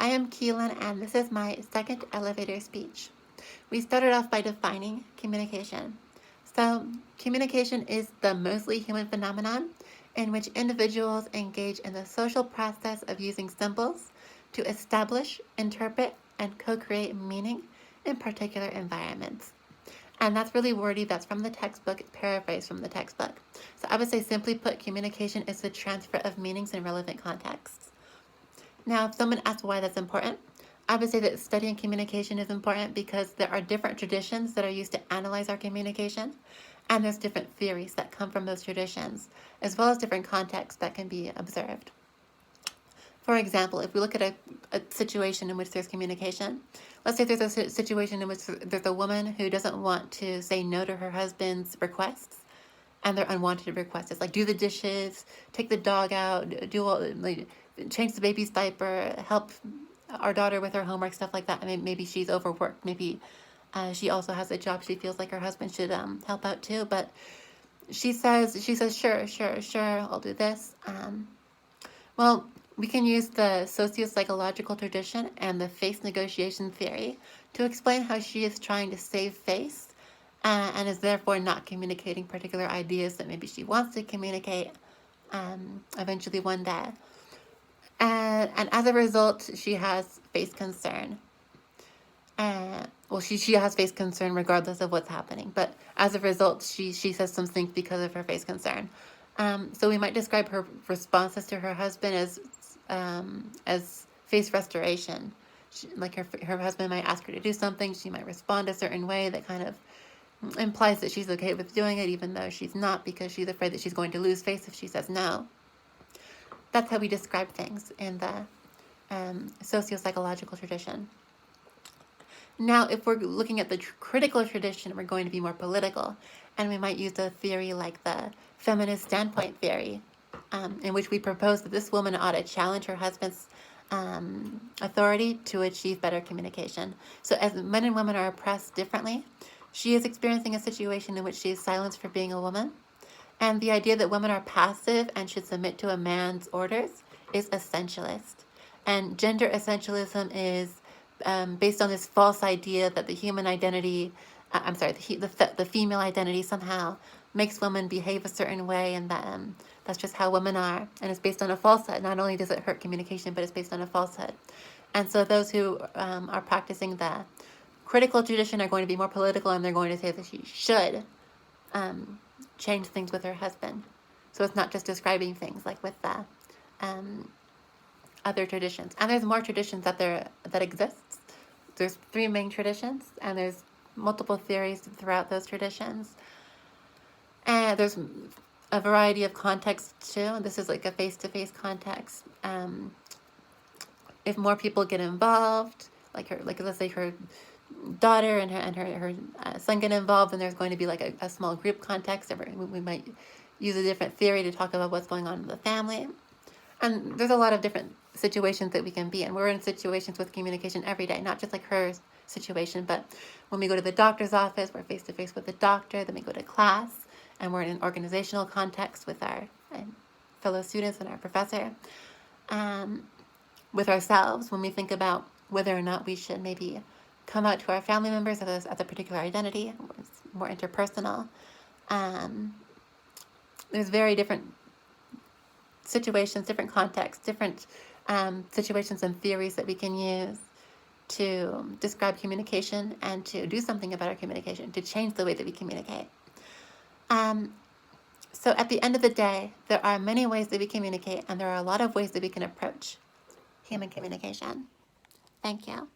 I am Keelan, and this is my second elevator speech. We started off by defining communication. So, communication is the mostly human phenomenon in which individuals engage in the social process of using symbols to establish, interpret, and co-create meaning in particular environments. And that's really wordy. That's from the textbook. It's paraphrased from the textbook. So I would say, simply put, communication is the transfer of meanings in relevant contexts. Now, if someone asks why that's important, I would say that studying communication is important because there are different traditions that are used to analyze our communication, and there's different theories that come from those traditions, as well as different contexts that can be observed. For example, if we look at a situation in which there's communication, let's say there's a situation in which there's a woman who doesn't want to say no to her husband's requests, and they're unwanted requests. It's like, do the dishes, take the dog out, change the baby's diaper, help our daughter with her homework, stuff like that. I mean, maybe she's overworked. Maybe she also has a job she feels like her husband should help out too. But she says, sure, I'll do this. Well, we can use the socio-psychological tradition and the face negotiation theory to explain how she is trying to save face and is therefore not communicating particular ideas that maybe she wants to communicate eventually one day. And as a result, she has face concern. She has face concern regardless of what's happening. But as a result, she says some things because of her face concern. So we might describe her responses to her husband as face restoration. Like her husband might ask her to do something. She might respond a certain way that kind of implies that she's okay with doing it, even though she's not, because she's afraid that she's going to lose face if she says no. That's how we describe things in the socio-psychological tradition. Now, if we're looking at the critical tradition, we're going to be more political, and we might use a theory like the feminist standpoint theory, in which we propose that this woman ought to challenge her husband's authority to achieve better communication. So as men and women are oppressed differently, she is experiencing a situation in which she is silenced for being a woman. And the idea that women are passive and should submit to a man's orders is essentialist. And gender essentialism is based on this false idea that the human identity, the female identity somehow makes women behave a certain way, and that that's just how women are. And it's based on a falsehood. Not only does it hurt communication, but it's based on a falsehood. And so those who are practicing the critical tradition are going to be more political, and they're going to say that she should change things with her husband. So it's not just describing things like with the other traditions. And there's more traditions that exists. There's 3 main traditions, and there's multiple theories throughout those traditions. And there's a variety of contexts too. This is like a face-to-face context. If more people get involved, like let's say her daughter and her son get involved, and there's going to be like a small group context. We might use a different theory to talk about what's going on in the family. And there's a lot of different situations that we can be in. We're in situations with communication every day, not just like her situation, but when we go to the doctor's office, we're face to face with the doctor. Then we go to class, and we're in an organizational context with our fellow students and our professor. With ourselves, when we think about whether or not we should maybe come out to our family members as a particular identity, more interpersonal. There's very different situations, different contexts, different situations and theories that we can use to describe communication and to do something about our communication, to change the way that we communicate. So at the end of the day, there are many ways that we communicate, and there are a lot of ways that we can approach human communication. Thank you.